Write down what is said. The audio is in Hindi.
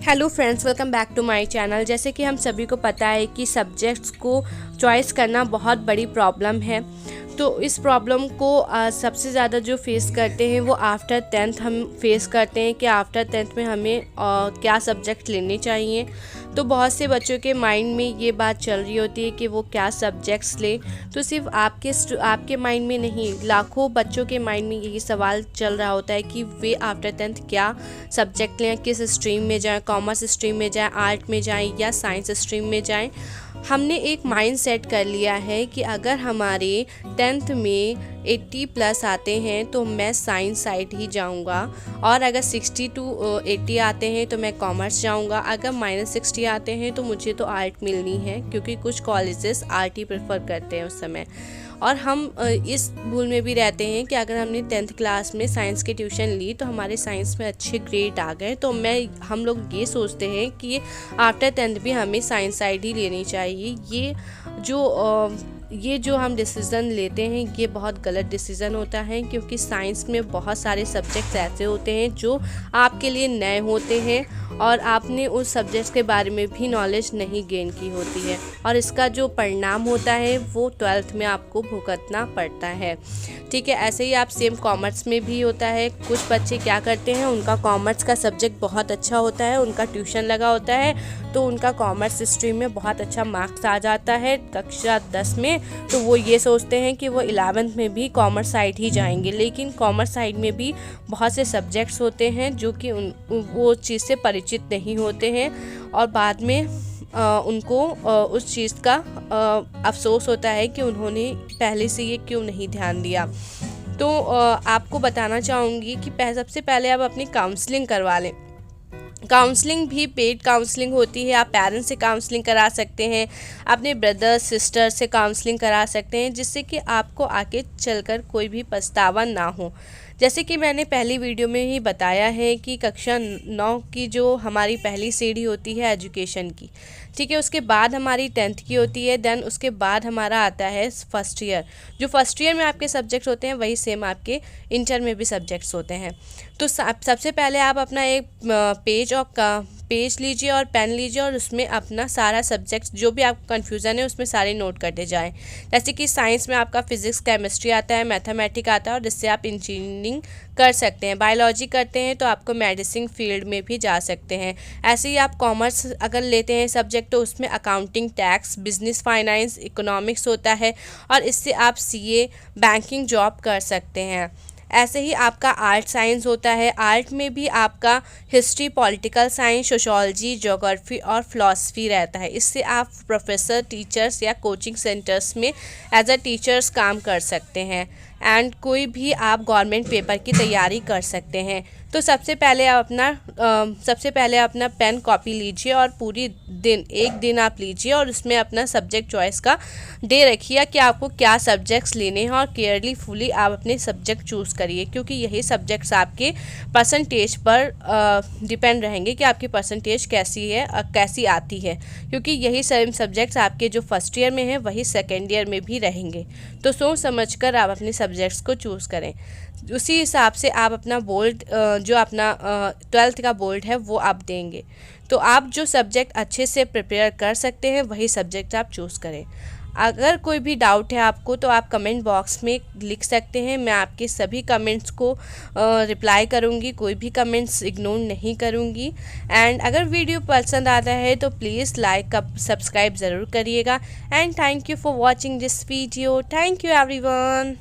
Hello friends, welcome back to my channel. जैसे कि हम सभी को पता है कि सब्जेक्ट्स को चॉइस करना बहुत बड़ी प्रॉब्लम है। तो इस प्रॉब्लम को सबसे ज़्यादा जो फेस करते हैं वो आफ्टर 10th हम फेस करते हैं कि आफ्टर 10th में हमें क्या सब्जेक्ट लेने चाहिए। तो बहुत से बच्चों के माइंड में ये बात चल रही होती है कि वो क्या सब्जेक्ट्स लें। तो सिर्फ आपके माइंड में नहीं, लाखों बच्चों के माइंड में यही सवाल चल रहा होता है कि वे आफ्टर 10th क्या सब्जेक्ट लें, किस स्ट्रीम में जाएं, कॉमर्स स्ट्रीम में जाएं, आर्ट में जाएं या साइंस स्ट्रीम में जाएं। हमने एक माइंड सेट कर लिया है कि अगर हमारे 10th में 80+ आते हैं तो मैं साइंस साइड ही जाऊंगा, और अगर 60 to 80 आते हैं तो मैं कॉमर्स जाऊंगा, अगर -60 आते हैं तो मुझे तो आर्ट मिलनी है, क्योंकि कुछ कॉलेजेस आर्ट ही प्रेफर करते हैं उस समय। और हम इस भूल में भी रहते हैं कि अगर हमने 10th क्लास में साइंस की ट्यूशन ली तो हमारे साइंस में अच्छे ग्रेड आ गए, तो हम लोग ये सोचते हैं कि आफ्टर 10th भी हमें साइंस साइड ही लेनी चाहिए। ये जो हम डिसीज़न लेते हैं ये बहुत गलत डिसीज़न होता है, क्योंकि साइंस में बहुत सारे सब्जेक्ट्स ऐसे होते हैं जो आपके लिए नए होते हैं और आपने उस सब्जेक्ट्स के बारे में भी नॉलेज नहीं गेन की होती है, और इसका जो परिणाम होता है वो 12th में आपको भुगतना पड़ता है। ठीक है, ऐसे ही आप सेम कॉमर्स में भी होता है। कुछ बच्चे क्या करते हैं, उनका कॉमर्स का सब्जेक्ट बहुत अच्छा होता है, उनका ट्यूशन लगा होता है, तो उनका कॉमर्स स्ट्रीम में बहुत अच्छा मार्क्स आ जाता है कक्षा 10 में। तो वो ये सोचते हैं कि वो 11th में भी कॉमर्स साइड ही जाएंगे, लेकिन कॉमर्स साइड में भी बहुत से सब्जेक्ट्स होते हैं जो कि वो चीज़ से परिचित नहीं होते हैं, और बाद में उनको उस चीज़ का अफसोस होता है कि उन्होंने पहले से ये क्यों नहीं ध्यान दिया। तो आपको बताना चाहूँगी कि सबसे पहले आप अपनी काउंसलिंग करवा लें। काउंसलिंग भी पेड काउंसलिंग होती है। आप पेरेंट्स से काउंसलिंग करा सकते हैं, अपने ब्रदर सिस्टर से काउंसलिंग करा सकते हैं, जिससे कि आपको आगे चलकर कोई भी पछतावा ना हो। जैसे कि मैंने पहली वीडियो में ही बताया है कि कक्षा 9 की जो हमारी पहली सीढ़ी होती है एजुकेशन की, ठीक है, उसके बाद हमारी 10th की होती है, देन उसके बाद हमारा आता है फर्स्ट ईयर। जो फर्स्ट ईयर में आपके सब्जेक्ट होते हैं वही सेम आपके इंटर में भी सब्जेक्ट्स होते हैं। तो सबसे पहले आप अपना एक पेज लीजिए और पेन लीजिए, और उसमें अपना सारा सब्जेक्ट जो भी आपको कन्फ्यूज़न है उसमें सारे नोट करते जाएं। जैसे कि साइंस में आपका फिजिक्स केमिस्ट्री आता है, मैथमेटिक्स आता है, और जिससे आप इंजीनियरिंग कर सकते हैं। बायोलॉजी करते हैं तो आपको मेडिसिन फील्ड में भी जा सकते हैं। ऐसे ही आप कॉमर्स अगर लेते हैं सब्जेक्ट तो उसमें accounting, tax, business, finance, economics होता है, और इससे आप CA, बैंकिंग जॉब कर सकते हैं। ऐसे ही आपका आर्ट साइंस होता है। आर्ट में भी आपका history, political science, sociology, geography और फिलॉसफी रहता है। इससे आप प्रोफेसर, टीचर्स या कोचिंग सेंटर्स में एज अ टीचर्स काम कर सकते हैं, एंड कोई भी आप गवर्नमेंट पेपर की तैयारी कर सकते हैं। तो सबसे पहले आप अपना पेन कॉपी लीजिए और एक दिन आप लीजिए और उसमें अपना सब्जेक्ट चॉइस का डे रखिए कि आपको क्या सब्जेक्ट्स लेने हैं, और केयरफुली आप अपने सब्जेक्ट चूज़ करिए, क्योंकि यही सब्जेक्ट्स आपके परसेंटेज पर डिपेंड रहेंगे कि आपकी परसेंटेज कैसी है और कैसी आती है, क्योंकि यही सेम सब्जेक्ट्स आपके जो फर्स्ट ईयर में हैं वही सेकेंड ईयर में भी रहेंगे। तो सोच समझकर आप अपने सब्जेक्ट्स को चूज़ करें। उसी हिसाब से आप अपना बोर्ड जो अपना 12th का बोर्ड है वो आप देंगे। तो आप जो सब्जेक्ट अच्छे से प्रिपेयर कर सकते हैं वही सब्जेक्ट आप चूज़ करें। अगर कोई भी डाउट है आपको तो आप कमेंट बॉक्स में लिख सकते हैं, मैं आपके सभी कमेंट्स को रिप्लाई करूंगी, कोई भी कमेंट्स इग्नोर नहीं करूंगी। एंड अगर वीडियो पसंद आता है तो प्लीज़ लाइक सब्सक्राइब ज़रूर करिएगा। And thank you for watching this video. Thank you everyone.